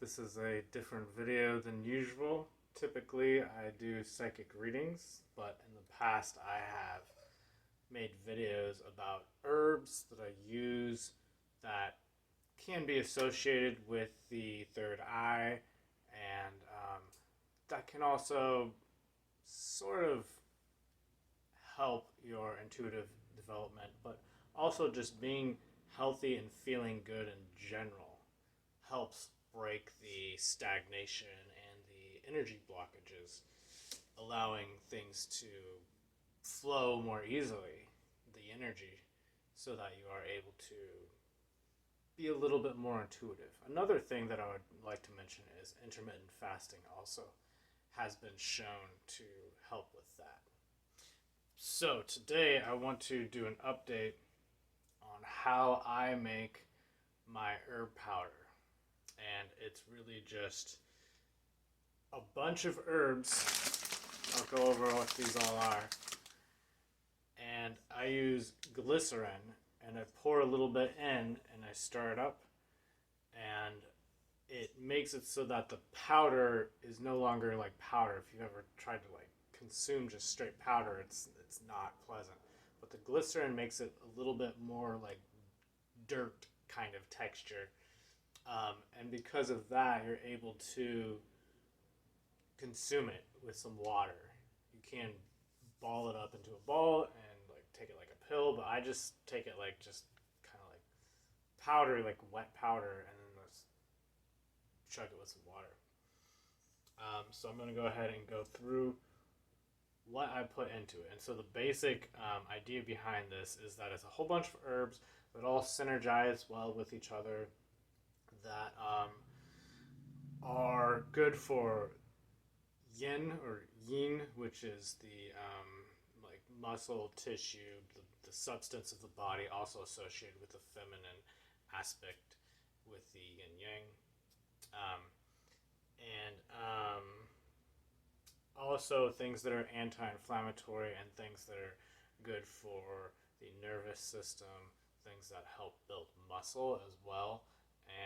This is a different video than usual. Typically, I do psychic readings, but in the past, I have made videos about herbs that I use that can be associated with the third eye, and that can also sort of help your intuitive development, but also just being healthy and feeling good in general helps break the stagnation and the energy blockages, allowing things to flow more easily, the energy, so that you are able to be a little bit more intuitive. Another thing that I would like to mention is intermittent fasting also has been shown to help with that. So today I want to do an update on how I make my herb powder. And it's really just a bunch of herbs. I'll go over what these all are. And I use glycerin, and I pour a little bit in, and I stir it up, and it makes it so that the powder is no longer like powder. If you've ever tried to like consume just straight powder, it's not pleasant. But the glycerin makes it a little bit more like dirt kind of texture. And because of that, you're able to consume it with some water. You can ball it up into a ball and like take it like a pill, but I just take it like just kind of like powder, like wet powder, and then just chug it with some water. So I'm going to go ahead and go through what I put into it. And so the basic idea behind this is that it's a whole bunch of herbs that all synergize well with each other, that are good for yin or yin, which is the like muscle tissue, the substance of the body, also associated with the feminine aspect with the yin yang. And also things that are anti-inflammatory and things that are good for the nervous system, things that help build muscle as well,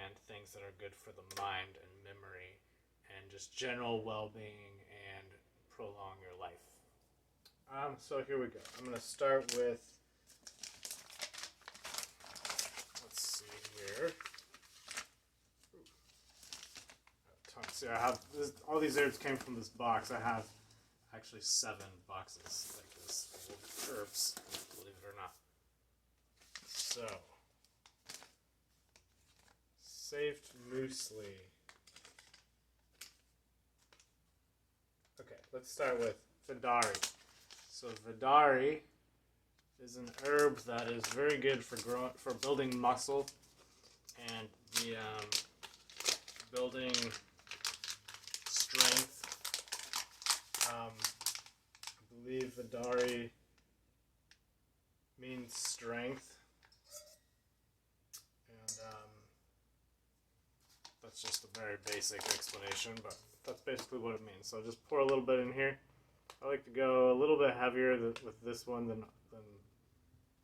and things that are good for the mind and memory and just general well-being and prolong your life. So here we go. I'm going to start with, let's see here. See, I have all these herbs came from this box. I have actually 7 boxes like this full of herbs, believe it or not. So, saved muesli. Okay, let's start with Vidari. So Vidari is an herb that is very good for building muscle and the building strength. I believe Vidari means strength, and that's just a very basic explanation, but that's basically what it means. So just pour a little bit in here. I like to go a little bit heavier with this one than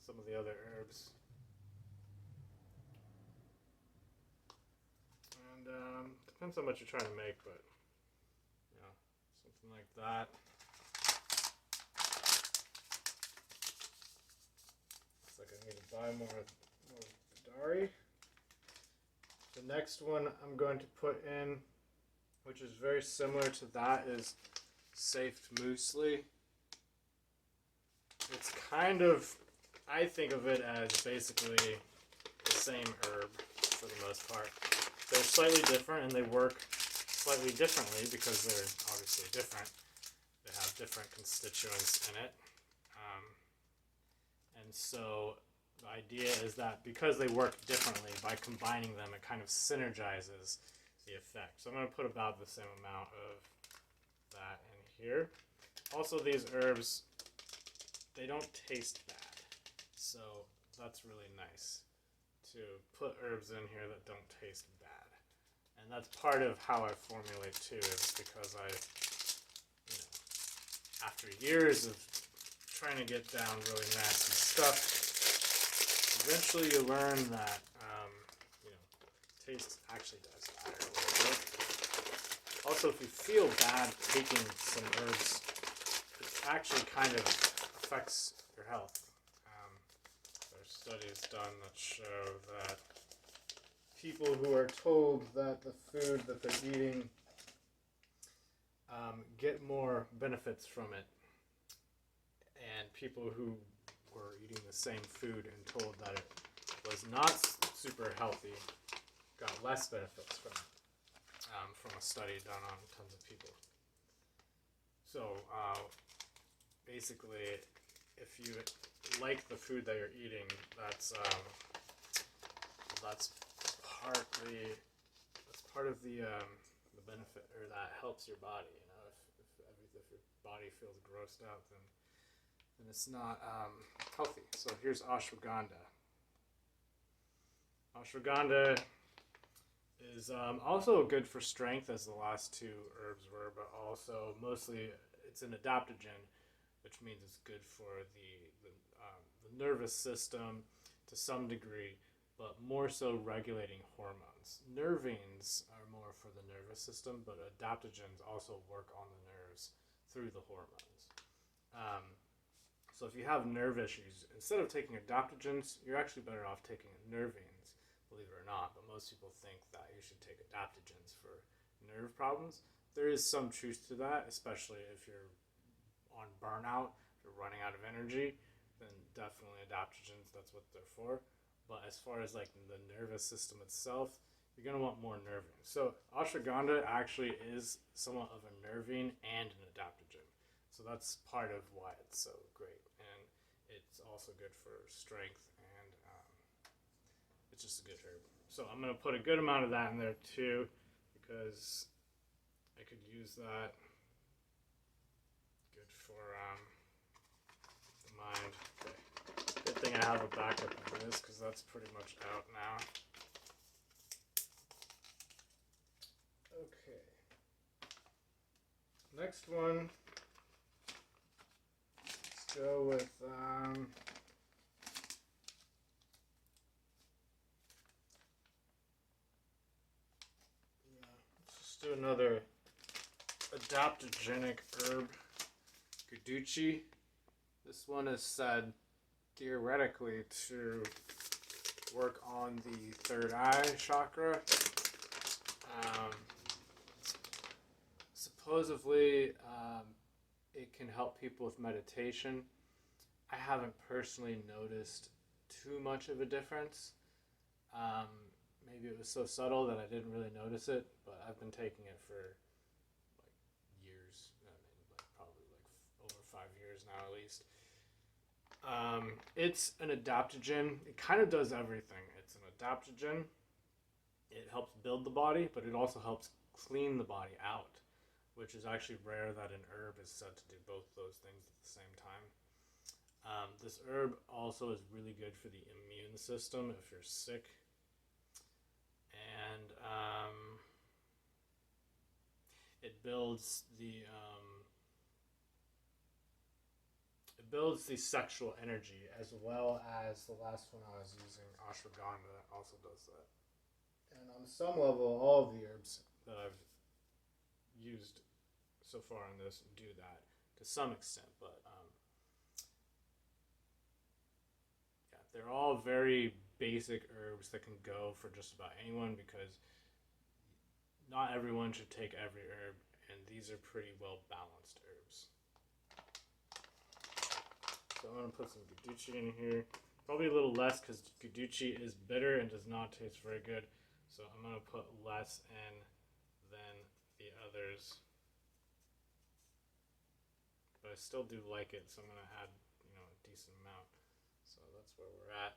some of the other herbs. And depends how much you're trying to make, but you know, something like that. Looks like I need to buy more Vidari. The next one I'm going to put in, which is very similar to that, is Safe Muesli. It's kind of, I think of it as basically the same herb for the most part. They're slightly different and they work slightly differently because they're obviously different. They have different constituents in it. And so the idea is that because they work differently, by combining them, it kind of synergizes the effect. So I'm going to put about the same amount of that in here. Also, these herbs, they don't taste bad. So that's really nice to put herbs in here that don't taste bad. And that's part of how I formulate too, is because I, you know, after years of trying to get down really nasty stuff, eventually you learn that, taste actually does matter a little bit. Also, if you feel bad taking some herbs, it actually kind of affects your health. There's studies done that show that people who are told that the food that they're eating get more benefits from it, and people who were eating the same food and told that it was not super healthy got less benefits from it, from a study done on tons of people. So basically, if you like the food that you're eating, that's part of the benefit, or that helps your body. You know, if your body feels grossed out, then it's not healthy. So here's ashwagandha. Ashwagandha is also good for strength, as the last two herbs were, but also mostly it's an adaptogen, which means it's good for the nervous system to some degree, but more so regulating hormones. Nervines are more for the nervous system, but adaptogens also work on the nerves through the hormones. So if you have nerve issues, instead of taking adaptogens, you're actually better off taking nervines, believe it or not. But most people think that you should take adaptogens for nerve problems. There is some truth to that, especially if you're on burnout, if you're running out of energy, then definitely adaptogens, that's what they're for. But as far as like the nervous system itself, you're going to want more nervine. So ashwagandha actually is somewhat of a nervine and an adaptogen. So that's part of why it's so great. And it's also good for strength, and it's just a good herb. So I'm going to put a good amount of that in there too, because I could use that. Good for the mind. Okay. Good thing I have a backup of this, because that's pretty much out now. Okay. Next one. Let's go with let's just do another adaptogenic herb, Guduchi. This one is said theoretically to work on the third eye chakra. Supposedly, it can help people with meditation. I haven't personally noticed too much of a difference. Maybe it was so subtle that I didn't really notice it, but I've been taking it for like years. I mean, like probably like over 5 years now at least. It's an adaptogen. It kind of does everything. It's an adaptogen. It helps build the body, but it also helps clean the body out, which is actually rare that an herb is said to do both those things at the same time. This herb also is really good for the immune system if you're sick. And it builds the sexual energy, as well as the last one I was using, ashwagandha, also does that. And on some level, all of the herbs that I've used so far in this do that to some extent, but yeah, they're all very basic herbs that can go for just about anyone, because not everyone should take every herb, and these are pretty well balanced herbs. So I'm going to put some Guduchi in here. Probably a little less, because Guduchi is bitter and does not taste very good. So I'm going to put less in than the others. But I still do like it, so I'm going to add, a decent amount. So that's where we're at.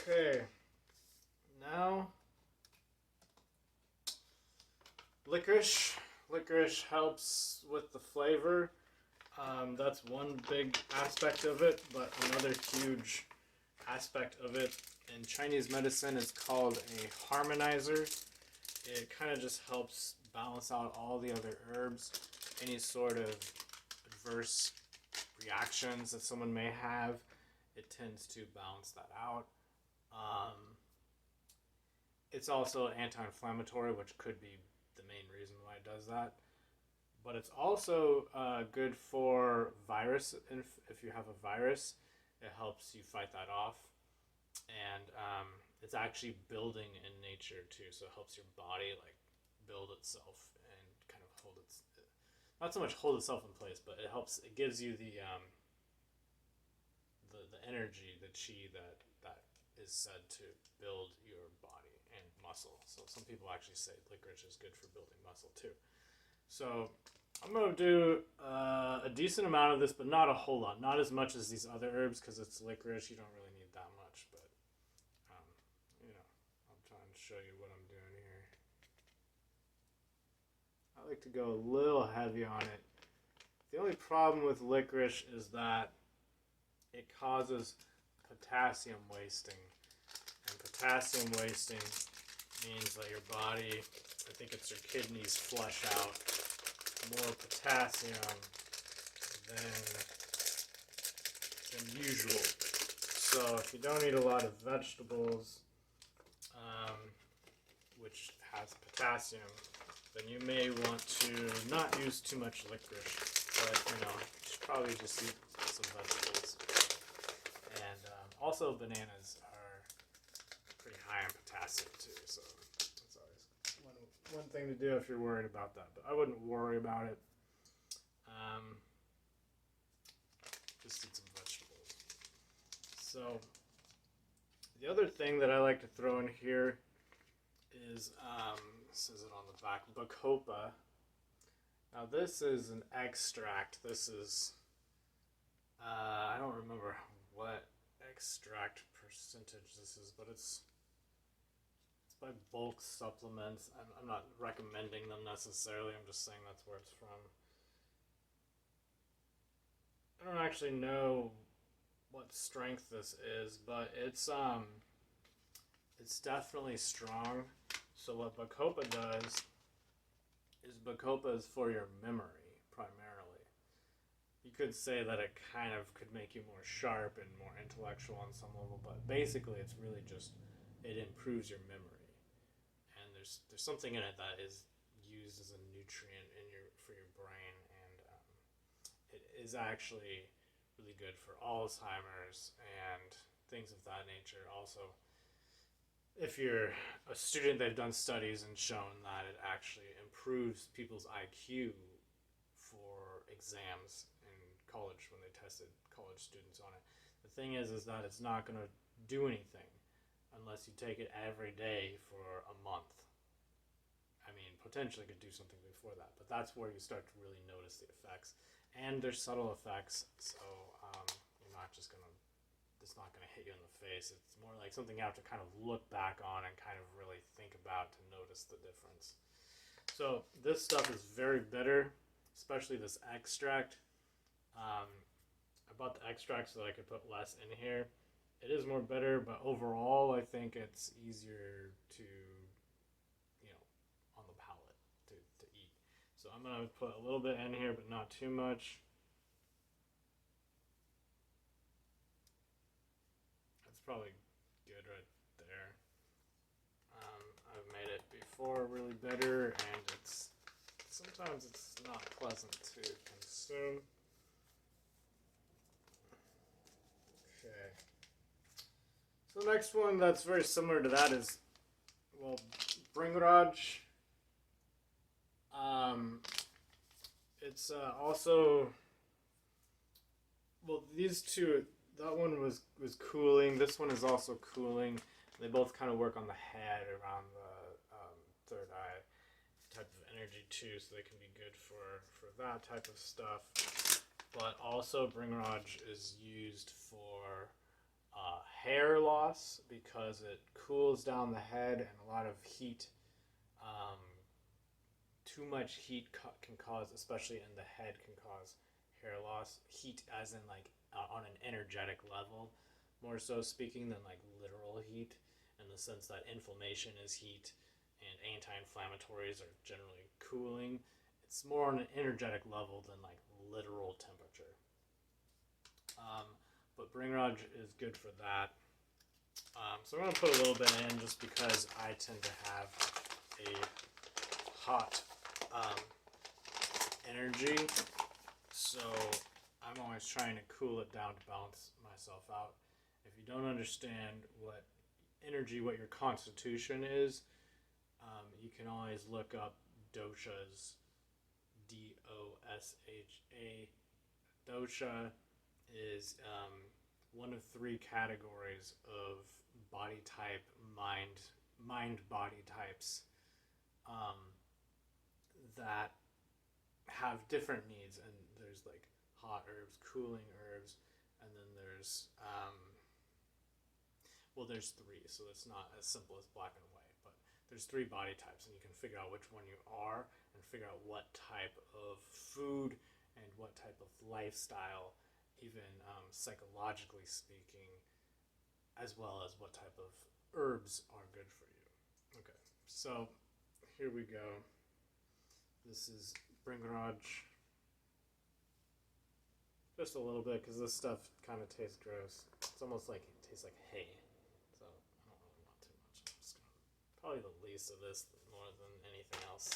Okay, now licorice. Licorice helps with the flavor. That's one big aspect of it, but another huge aspect of it in Chinese medicine is called a harmonizer. it kind of just helps balance out all the other herbs. Any sort of adverse reactions that someone may have, it tends to balance that out. It's also anti-inflammatory, which could be the main reason why it does that. But it's also good for virus. If you have a virus, it helps you fight that off. And it's actually building in nature too, so it helps your body like build itself and kind of hold its, not so much hold itself in place, but it helps. It gives you the energy, the chi that is said to build your body and muscle. So some people actually say licorice is good for building muscle too. So I'm going to do a decent amount of this, but not a whole lot. Not as much as these other herbs, because it's licorice. You don't really need that much, but I'll try and show you what I'm doing here. I like to go a little heavy on it. The only problem with licorice is that it causes potassium wasting. And potassium wasting means that your body, I think it's your kidneys, flush out more potassium than usual. So if you don't eat a lot of vegetables, which has potassium, then you may want to not use too much licorice, but you should probably just eat some vegetables. And also bananas are pretty high in potassium too, so that's always one thing to do if you're worried about that. But I wouldn't worry about it. Just eat some vegetables. So the other thing that I like to throw in here is, says it on the back, bacopa. Now this is an extract. This is, I don't remember what extract percentage this is, but it's by Bulk Supplements. I'm not recommending them necessarily. I'm just saying that's where it's from. I don't actually know what strength this is, but it's definitely strong. So what bacopa does is bacopa is for your memory primarily. You could say that it kind of could make you more sharp and more intellectual on some level, but basically it's really just, it improves your memory. And there's something in it that is used as a nutrient for your brain, and it is actually really good for Alzheimer's and things of that nature. Also, if you're a student, they've done studies and shown that it actually improves people's IQ for exams in college when they tested college students on it. The thing is that it's not going to do anything unless you take it every day for a month. I mean, potentially could do something before that, but that's where you start to really notice the effects. And there's subtle effects, so you're not just going to, it's not going to hit you in the face. It's more like something you have to kind of look back on and kind of really think about to notice the difference. So this stuff is very bitter, especially this extract. I bought the extract so that I could put less in here. It is more bitter, but overall I think it's easier to, on the palate to eat. So I'm going to put a little bit in here, but not too much. That's probably good right there. I've made it before really bitter, and sometimes it's not pleasant to consume. Okay. So the next one that's very similar to that is, Bringraj. It's also, these two, that one was cooling. This one is also cooling. They both kind of work on the head, around the third eye type of energy too, so they can be good for that type of stuff. But also Bringraj is used for hair loss because it cools down the head, and a lot of heat, too much heat can cause, especially in the head, can cause hair loss. Heat as in like on an energetic level, more so speaking than like literal heat, in the sense that inflammation is heat and anti-inflammatories are generally cooling. It's more on an energetic level than like literal temperature. But Bringraj is good for that. So I'm going to put a little bit in just because I tend to have a hot energy. So I'm always trying to cool it down to balance myself out. If you don't understand what your constitution is, you can always look up doshas, DOSHA. Dosha is one of three categories of body type, mind body types that have different needs. And there's like hot herbs, cooling herbs, and then there's there's three, so it's not as simple as black and white, but there's three body types, and you can figure out which one you are and figure out what type of food and what type of lifestyle, even psychologically speaking, as well as what type of herbs are good for you. Okay, so here we go. This is Bringraj. Just a little bit, because this stuff kind of tastes gross. It's almost like it tastes like hay. So I don't really want too much. I'm just gonna, probably the least of this more than anything else.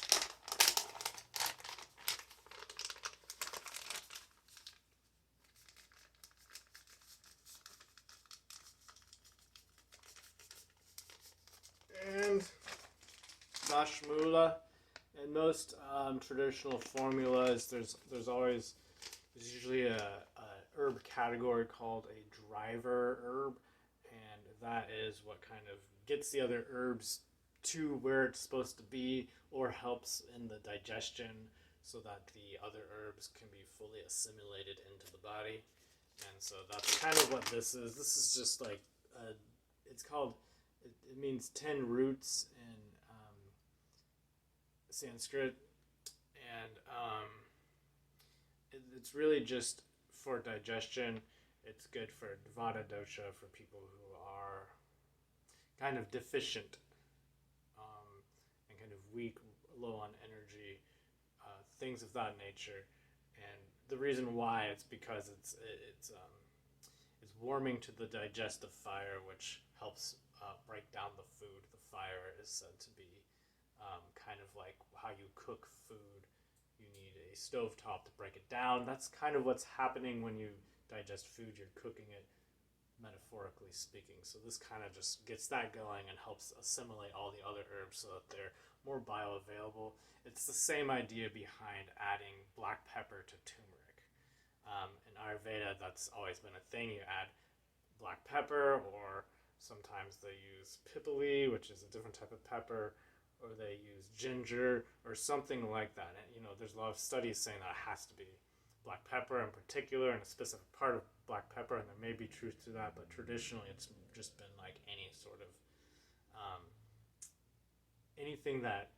And Dashmula. In most traditional formulas, there's usually a herb category called a driver herb, and that is what kind of gets the other herbs to where it's supposed to be, or helps in the digestion so that the other herbs can be fully assimilated into the body. And so that's kind of what this is. This is just like it means 10 roots in Sanskrit, and it's really just for digestion. It's good for Vata dosha, for people who are kind of deficient and kind of weak, low on energy, things of that nature. And the reason why it's because it's warming to the digestive fire, which helps break down the food. The fire is said to be kind of like how you cook food. You need a stovetop to break it down. That's kind of what's happening when you digest food. You're cooking it, metaphorically speaking. So this kind of just gets that going and helps assimilate all the other herbs so that they're more bioavailable. It's the same idea behind adding black pepper to turmeric. In Ayurveda, that's always been a thing. You add black pepper, or sometimes they use pipali, which is a different type of pepper, or they use ginger or something like that. And there's a lot of studies saying that it has to be black pepper in particular, and a specific part of black pepper, and there may be truth to that, but traditionally it's just been like any sort of anything that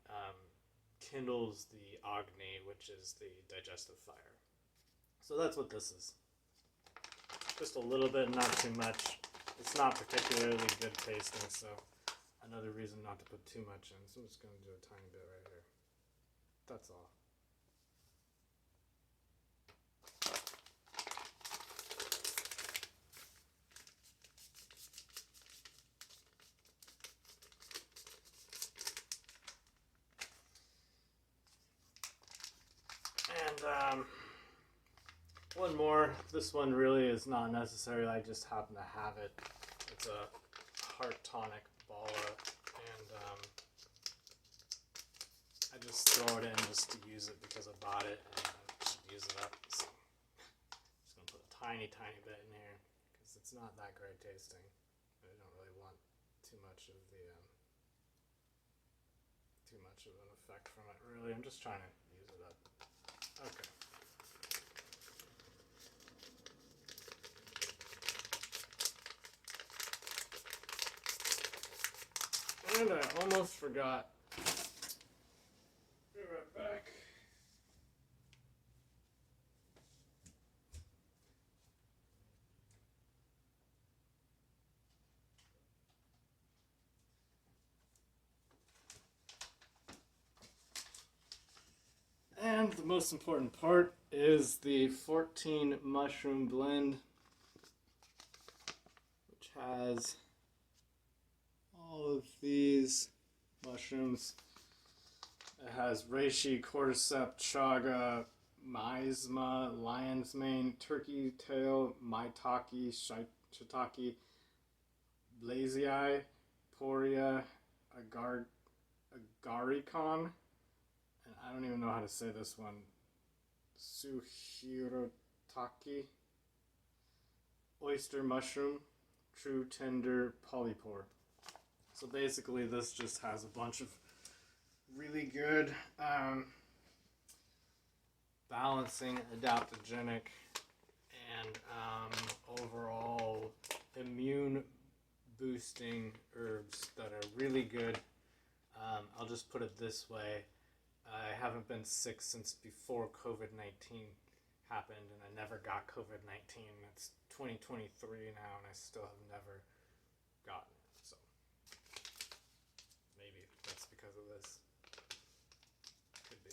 kindles the Agni, which is the digestive fire. So that's what this is. Just a little bit, not too much. It's not particularly good tasting, so another reason not to put too much in. So I'm just going to do a tiny bit right here. That's all. And one more. This one really is not necessary. I just happen to have it. It's a heart tonic bala, and I just throw it in just to use it because I bought it and I should use it up. So I'm just going to put a tiny bit in here because it's not that great tasting. I don't really want too much of the too much of an effect from it. Really, I'm just trying to use it up. Okay. And I almost forgot. Be right back. And the most important part is the 14 mushroom blend, which has all of these mushrooms. It has reishi, cordyceps, chaga, miasma, lion's mane, turkey tail, maitake, shiitake, blazei, poria, agarikon, and I don't even know how to say this one, suhirotake, oyster mushroom, true tender polypore. So basically this just has a bunch of really good balancing, adaptogenic, and overall immune boosting herbs that are really good. I'll just put it this way. I haven't been sick since before COVID-19 happened, and I never got COVID-19. It's 2023 now, and I still have never gotten it. So maybe that's because of this. Could be.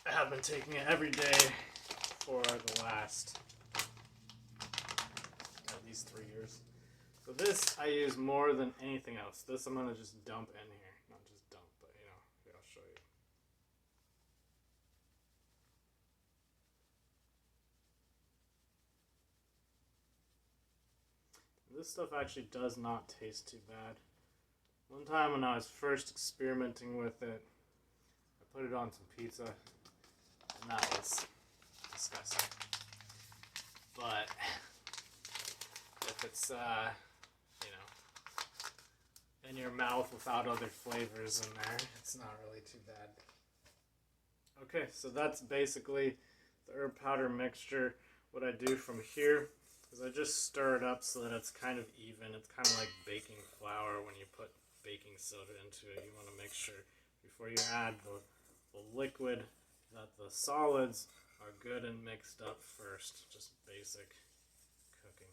I have been taking it every day for the last at least 3 years. So this I use more than anything else. This I'm going to just dump in here. Not just dump, but here, I'll show you. This stuff actually does not taste too bad. One time when I was first experimenting with it, I put it on some pizza, and that was disgusting. But if it's, in your mouth without other flavors in there, it's not really too bad. Okay, so that's basically the herb powder mixture. What I do from here is I just stir it up so that it's kind of even. It's kind of like baking flour when you put baking soda into it. You want to make sure before you add the liquid that the solids are good and mixed up first. Just basic cooking.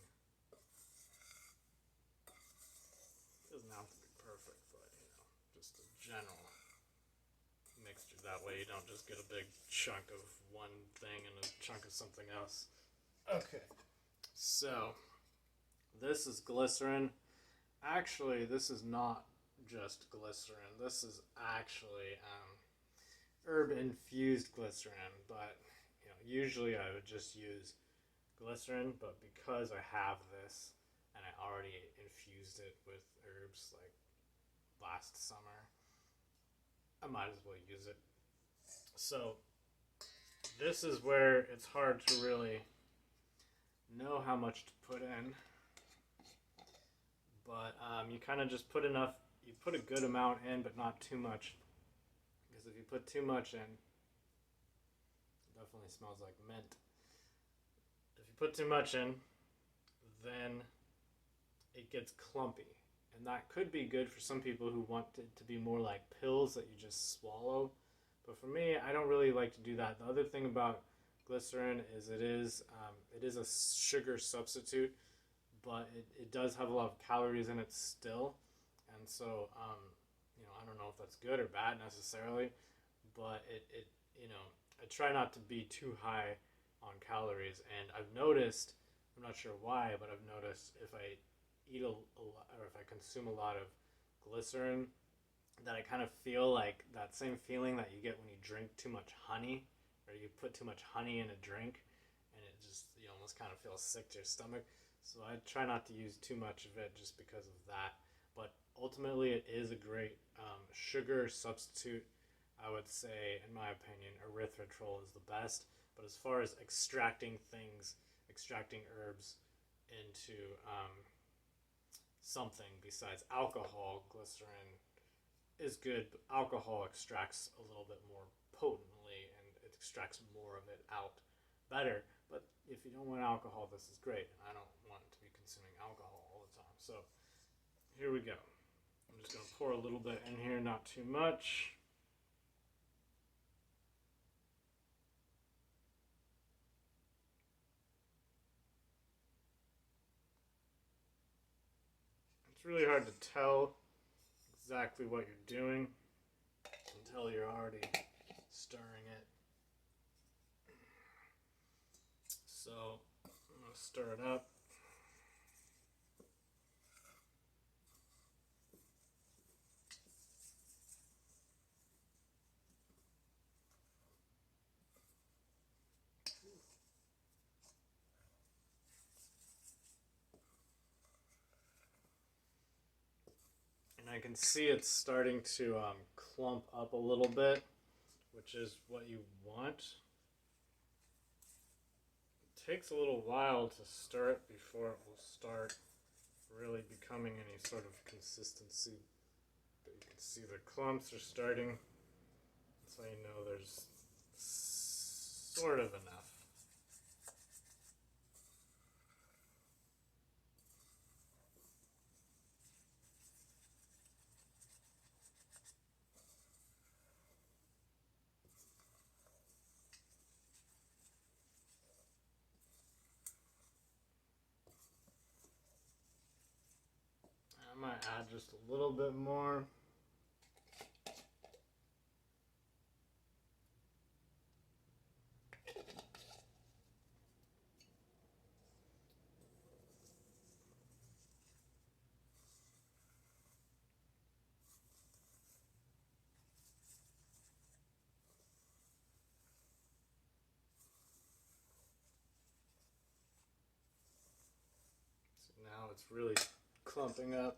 Doesn't have to be perfect, but just a general mixture. That way you don't just get a big chunk of one thing and a chunk of something else. Okay, so this is glycerin. Actually, this is not just glycerin. This is actually herb infused glycerin, but usually I would just use glycerin, but because I have this and I already infused it with herbs like last summer, I might as well use it. So this is where it's hard to really know how much to put in, but you kind of just put enough. You put a good amount in, but not too much, because if you put too much in, it definitely smells like mint. If you put too much in, then it gets clumpy, and that could be good for some people who want it to be more like pills that you just swallow. But for me, I don't really like to do that. The other thing about glycerin is it is a sugar substitute, but it does have a lot of calories in it still, and so I don't know if that's good or bad necessarily, but it I try not to be too high on calories, and I've noticed, I'm not sure why, but I've noticed if I eat a lot, or if I consume a lot of glycerin, that I kind of feel like that same feeling that you get when you drink too much honey, or you put too much honey in a drink, and it just, you almost kind of feel sick to your stomach. So I try not to use too much of it just because of that. But ultimately, it is a great sugar substitute. I would say, in my opinion, erythritol is the best. But as far as extracting herbs into something besides alcohol, glycerin is good, but alcohol extracts a little bit more potently, and it extracts more of it out better. But if you don't want alcohol, this is great, and I don't want to be consuming alcohol all the time. So here we go. I'm just going to pour a little bit in here, not too much. It's really hard to tell exactly what you're doing until you're already stirring it. So I'm going to stir it up. And I can see it's starting to clump up a little bit, which is what you want. It takes a little while to stir it before it will start really becoming any sort of consistency. But you can see the clumps are starting. That's how you know there's sort of enough. I might add just a little bit more. So now it's really clumping up.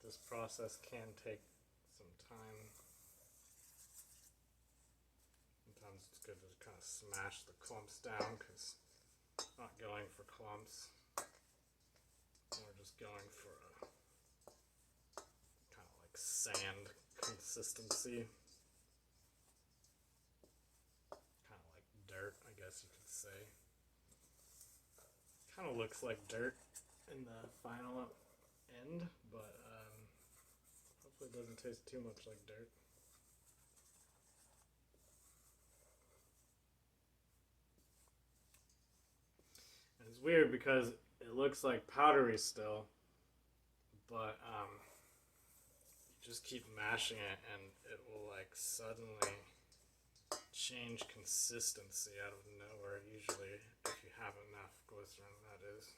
This process can take some time. Sometimes it's good to kind of smash the clumps down because I'm not going for clumps. We're just going for a kind of like sand consistency. Kind of like dirt, I guess you could say. Kind of looks like dirt in the final end, but hopefully it doesn't taste too much like dirt. And it's weird because it looks like powdery still, but you just keep mashing it and it will like suddenly change consistency out of nowhere, usually if you have enough glycerin, that is.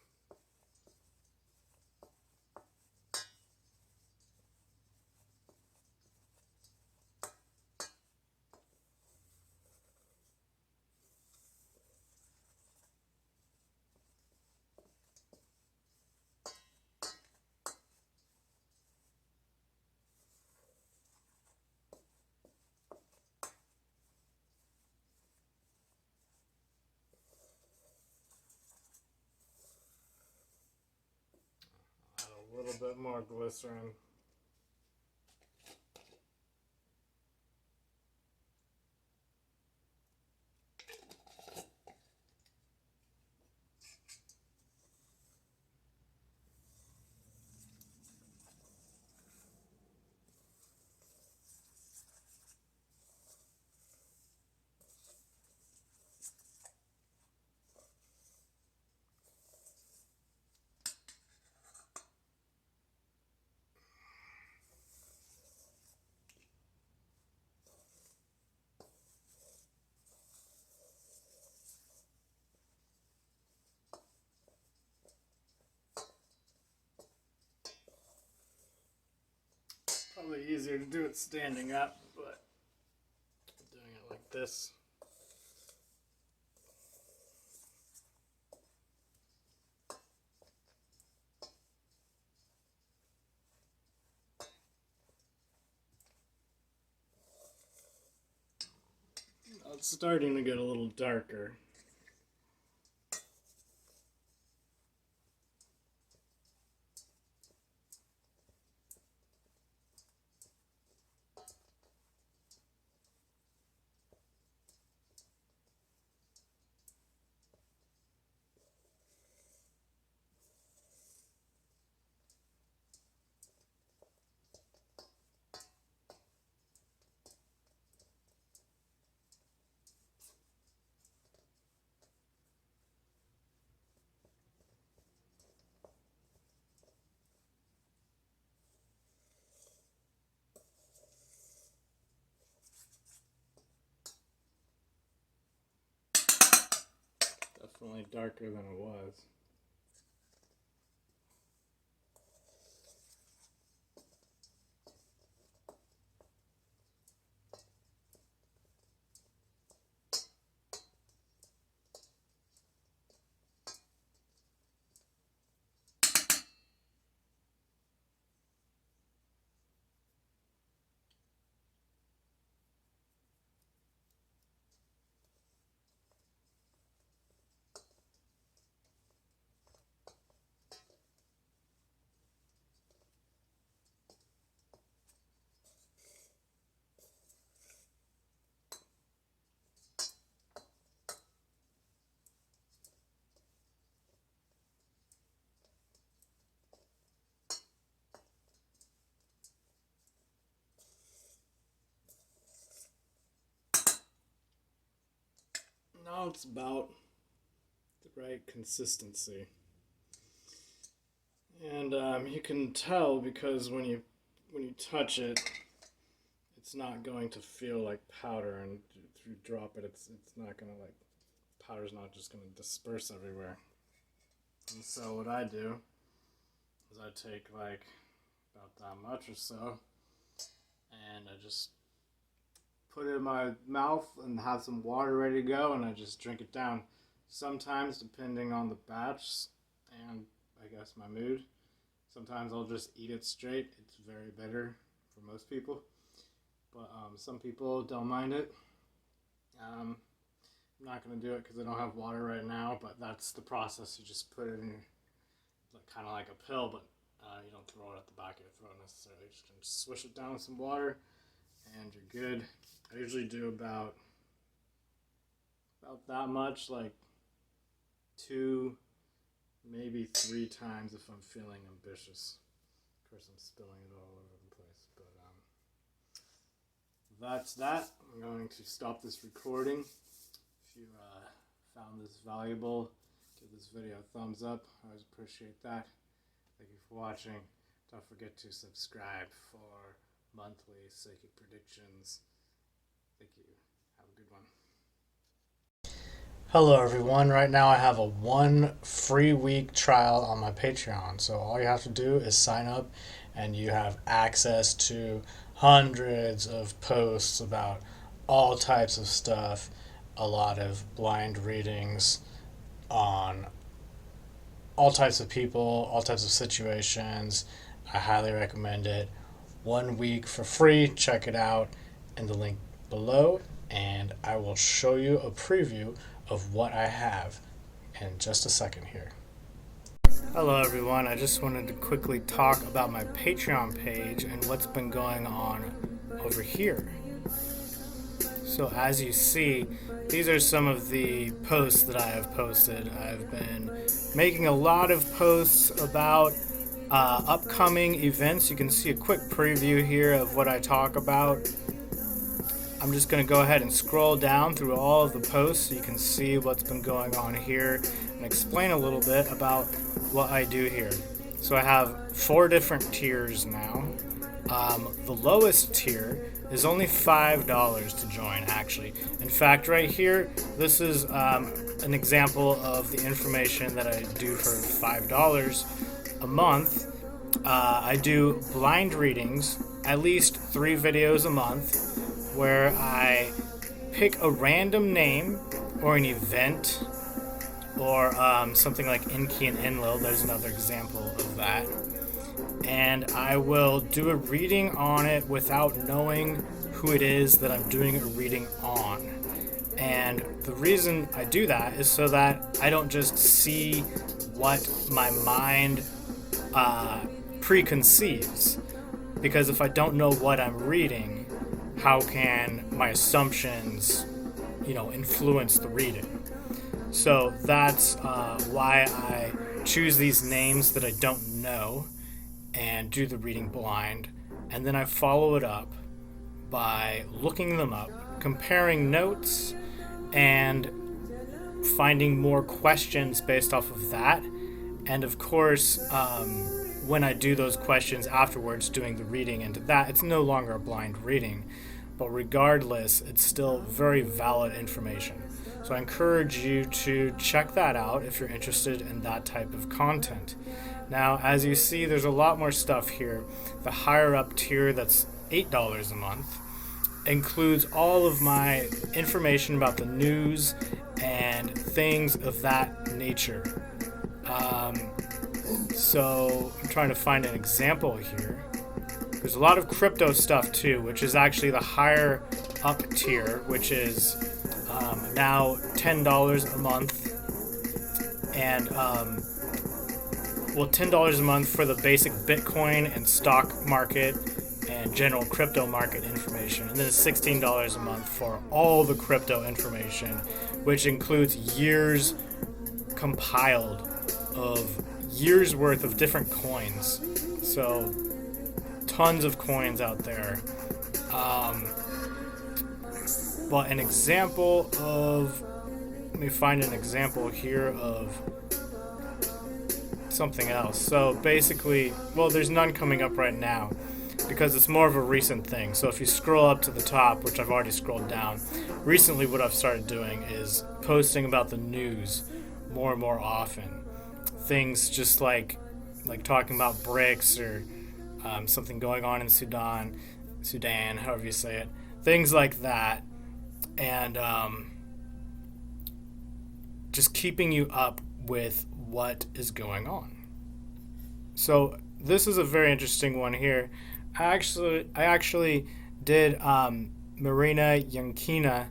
Add a little bit more glycerin. Probably easier to do it standing up, but doing it like this. It's starting to get a little darker. definitely darker than it was. Now it's about the right consistency. And you can tell because when you touch it, it's not going to feel like powder, and if you drop it, it's not gonna, like, powder's not just gonna disperse everywhere. And so what I do is I take like about that much or so, and I just put it in my mouth and have some water ready to go, and I just drink it down. Sometimes, depending on the batch and I guess my mood, sometimes I'll just eat it straight. It's very bitter for most people, but some people don't mind it. I'm not going to do it because I don't have water right now, but that's the process. You just put it in kind of like a pill, but you don't throw it at the back of your throat necessarily. You just can swish it down with some water and you're good. I usually do about that much, like 2, maybe 3 times if I'm feeling ambitious. Of course, I'm spilling it all over the place, but that's that. I'm going to stop this recording. If you found this valuable, give this video a thumbs up. I always appreciate that. Thank you for watching. Don't forget to subscribe for monthly psychic predictions. Thank you. Have a good one. Hello everyone. Right now I have a 1 free week trial on my Patreon. So all you have to do is sign up and you have access to hundreds of posts about all types of stuff, a lot of blind readings on all types of people, all types of situations. I highly recommend it. 1 week for free. Check it out in the link below, and I will show you a preview of what I have in just a second here. Hello everyone, I just wanted to quickly talk about my Patreon page and what's been going on over here. So as you see, these are some of the posts that I have posted. I've been making a lot of posts about upcoming events. You can see a quick preview here of what I talk about. I'm just going to go ahead and scroll down through all of the posts so you can see what's been going on here and explain a little bit about what I do here. So I have 4 different tiers now. The lowest tier is only $5 to join, actually. In fact, right here, this is an example of the information that I do for $5 a month. I do blind readings, at least 3 videos a month, where I pick a random name or an event or something like Enki and Enlil. There's another example of that. And I will do a reading on it without knowing who it is that I'm doing a reading on. And the reason I do that is so that I don't just see what my mind preconceives. Because if I don't know what I'm reading, how can my assumptions, influence the reading? So that's why I choose these names that I don't know and do the reading blind, and then I follow it up by looking them up, comparing notes, and finding more questions based off of that. And of course, when I do those questions afterwards, doing the reading into that, it's no longer a blind reading, but regardless, it's still very valid information. So I encourage you to check that out if you're interested in that type of content. Now, as you see, there's a lot more stuff here. The higher up tier, that's $8 a month, includes all of my information about the news and things of that nature. So I'm trying to find an example here. There's a lot of crypto stuff too, which is actually the higher up tier, which is now $10 a month, and $10 a month for the basic Bitcoin and stock market and general crypto market information, and then it's $16 a month for all the crypto information, which includes years compiled of years worth of different coins. So tons of coins out there. But an example of, let me find an example here of something else. So basically, well, there's none coming up right now because it's more of a recent thing. So if you scroll up to the top, which I've already scrolled down, recently what I've started doing is posting about the news more and more often. Things just like talking about BRICS or something going on in Sudan, however you say it, things like that, and just keeping you up with what is going on. So this is a very interesting one here. I actually did Marina Yankina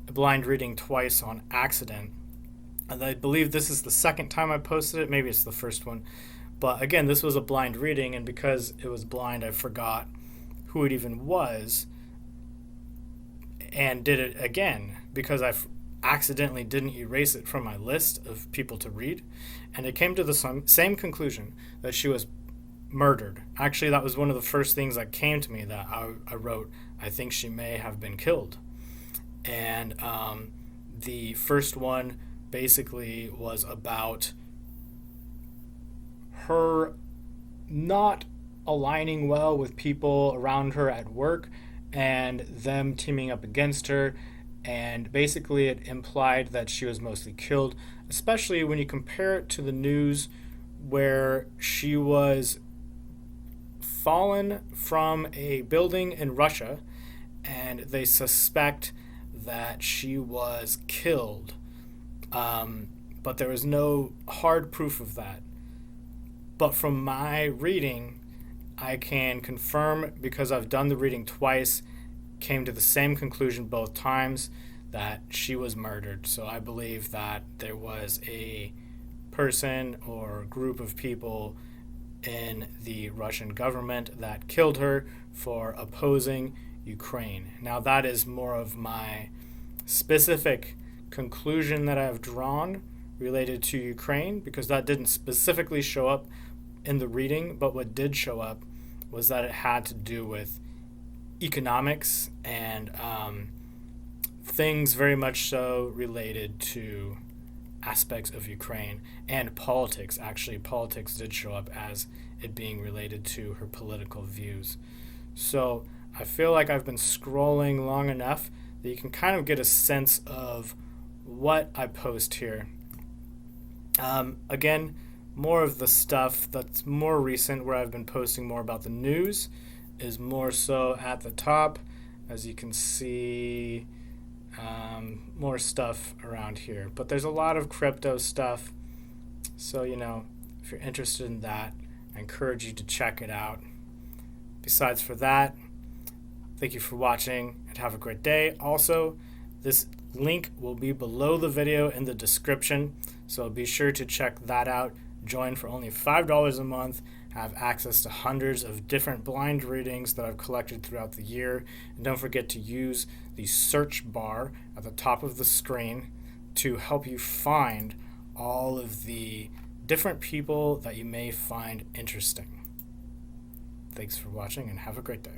blind reading twice on accident. And I believe this is the second time I posted it. Maybe it's the first one. But again, this was a blind reading, and because it was blind, I forgot who it even was and did it again because I accidentally didn't erase it from my list of people to read. And it came to the same conclusion that she was murdered. Actually, that was one of the first things that came to me that I wrote. I think she may have been killed. And the first one basically was about her not aligning well with people around her at work and them teaming up against her, and basically it implied that she was mostly killed, especially when you compare it to the news where she was fallen from a building in Russia and they suspect that she was killed, but there was no hard proof of that. But from my reading, I can confirm, because I've done the reading twice, came to the same conclusion both times, that she was murdered. So I believe that there was a person or group of people in the Russian government that killed her for opposing Ukraine. Now that is more of my specific conclusion that I've drawn related to Ukraine, because that didn't specifically show up in the reading, but what did show up was that it had to do with economics and things very much so related to aspects of Ukraine and politics. Actually, politics did show up as it being related to her political views. So I feel like I've been scrolling long enough that you can kind of get a sense of what I post here. Again, more of the stuff that's more recent, where I've been posting more about the news, is more so at the top. As you can see, more stuff around here. But there's a lot of crypto stuff. So, if you're interested in that, I encourage you to check it out. Besides for that, thank you for watching and have a great day. Also, this link will be below the video in the description, so be sure to check that out. Join for only $5 a month, have access to hundreds of different blind readings that I've collected throughout the year, and don't forget to use the search bar at the top of the screen to help you find all of the different people that you may find interesting. Thanks for watching and have a great day.